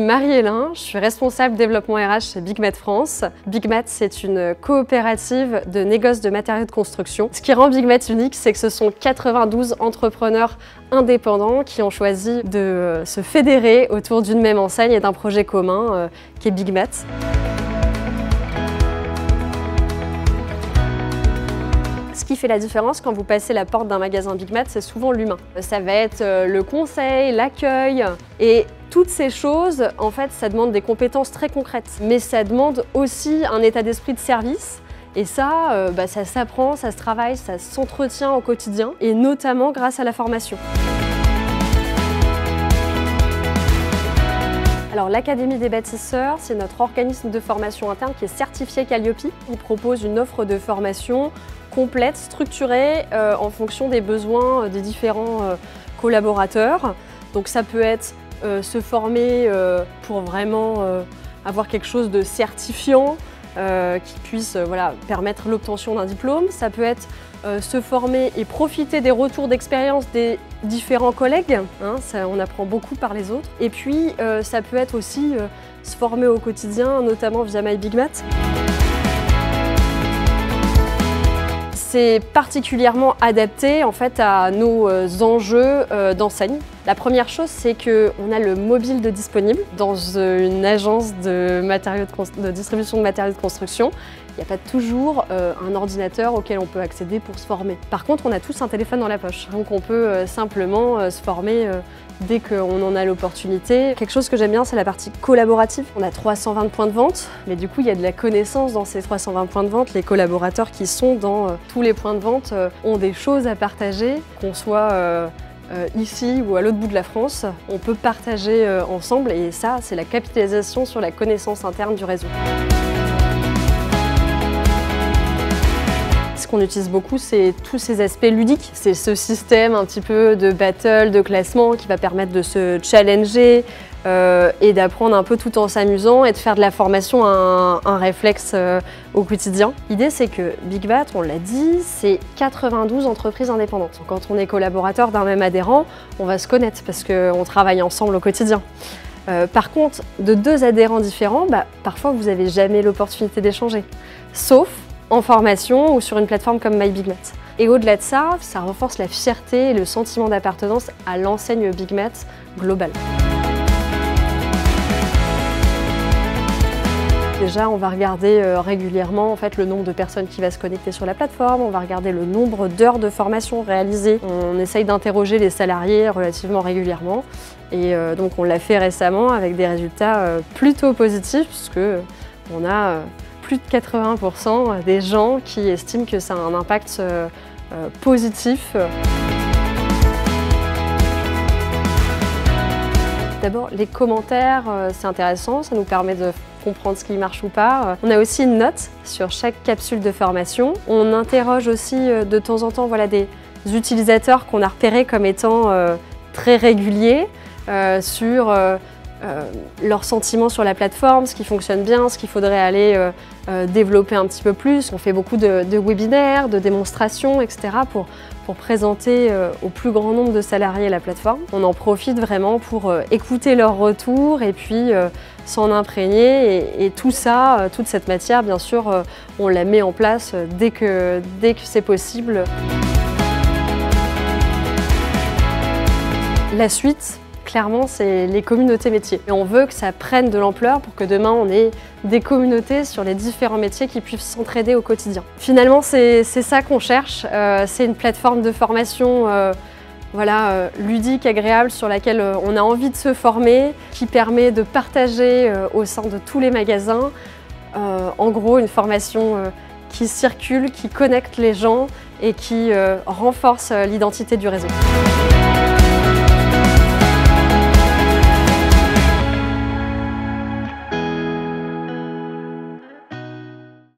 Marie-Hélin, je suis responsable développement RH chez BigMat France. BigMat, c'est une coopérative de négoce de matériaux de construction. Ce qui rend BigMat unique, c'est que ce sont 92 entrepreneurs indépendants qui ont choisi de se fédérer autour d'une même enseigne et d'un projet commun qui est BigMat. Ce qui fait la différence quand vous passez la porte d'un magasin BigMat, c'est souvent l'humain. Ça va être le conseil, l'accueil et toutes ces choses, en fait, ça demande des compétences très concrètes. Mais ça demande aussi un état d'esprit de service. Et ça, ça s'apprend, ça se travaille, ça s'entretient au quotidien et notamment grâce à la formation. Alors l'Académie des bâtisseurs, c'est notre organisme de formation interne qui est certifié Calliope. Il propose une offre de formation complète, structurée en fonction des besoins des différents collaborateurs. Donc ça peut être se former pour vraiment avoir quelque chose de certifiant qui puisse permettre l'obtention d'un diplôme. Ça peut être se former et profiter des retours d'expérience des différents collègues, hein, on apprend beaucoup par les autres. Et puis ça peut être aussi se former au quotidien, notamment via MyBigMat. C'est particulièrement adapté en fait à nos enjeux d'enseigne. La première chose, c'est qu'on a le mobile de disponible dans une agence de distribution de matériaux de construction. Il n'y a pas toujours un ordinateur auquel on peut accéder pour se former. Par contre, on a tous un téléphone dans la poche, donc on peut simplement se former dès qu'on en a l'opportunité. Quelque chose que j'aime bien, c'est la partie collaborative. On a 320 points de vente, mais du coup, il y a de la connaissance dans ces 320 points de vente. Les collaborateurs qui sont dans tous les points de vente ont des choses à partager, qu'on soit ici ou à l'autre bout de la France. On peut partager ensemble et ça, c'est la capitalisation sur la connaissance interne du réseau. Ce qu'on utilise beaucoup, c'est tous ces aspects ludiques. C'est ce système un petit peu de battle, de classement qui va permettre de se challenger et d'apprendre un peu tout en s'amusant et de faire de la formation un réflexe au quotidien. L'idée, c'est que BigMat, on l'a dit, c'est 92 entreprises indépendantes. Quand on est collaborateur d'un même adhérent, on va se connaître parce qu'on travaille ensemble au quotidien. Par contre, de deux adhérents différents, parfois vous n'avez jamais l'opportunité d'échanger, sauf en formation ou sur une plateforme comme MyBigMat. Et au-delà de ça, ça renforce la fierté et le sentiment d'appartenance à l'enseigne BigMat globale. Déjà, on va regarder régulièrement en fait, le nombre de personnes qui va se connecter sur la plateforme, on va regarder le nombre d'heures de formation réalisées. On essaye d'interroger les salariés relativement régulièrement. Et donc on l'a fait récemment avec des résultats plutôt positifs puisque on a plus de 80% des gens qui estiment que ça a un impact positif. D'abord, les commentaires, c'est intéressant, ça nous permet de comprendre ce qui marche ou pas. On a aussi une note sur chaque capsule de formation. On interroge aussi de temps en temps des utilisateurs qu'on a repérés comme étant très réguliers sur leurs sentiments sur la plateforme, ce qui fonctionne bien, ce qu'il faudrait aller développer un petit peu plus. On fait beaucoup de webinaires, de démonstrations, etc. pour présenter au plus grand nombre de salariés la plateforme. On en profite vraiment pour écouter leurs retours et puis s'en imprégner. Et tout ça, toute cette matière, bien sûr, on la met en place dès que c'est possible. La suite, clairement, c'est les communautés métiers. Et on veut que ça prenne de l'ampleur pour que demain, on ait des communautés sur les différents métiers qui puissent s'entraider au quotidien. Finalement, c'est ça qu'on cherche. C'est une plateforme de formation ludique, agréable, sur laquelle on a envie de se former, qui permet de partager au sein de tous les magasins. En gros, une formation qui circule, qui connecte les gens et qui renforce l'identité du réseau.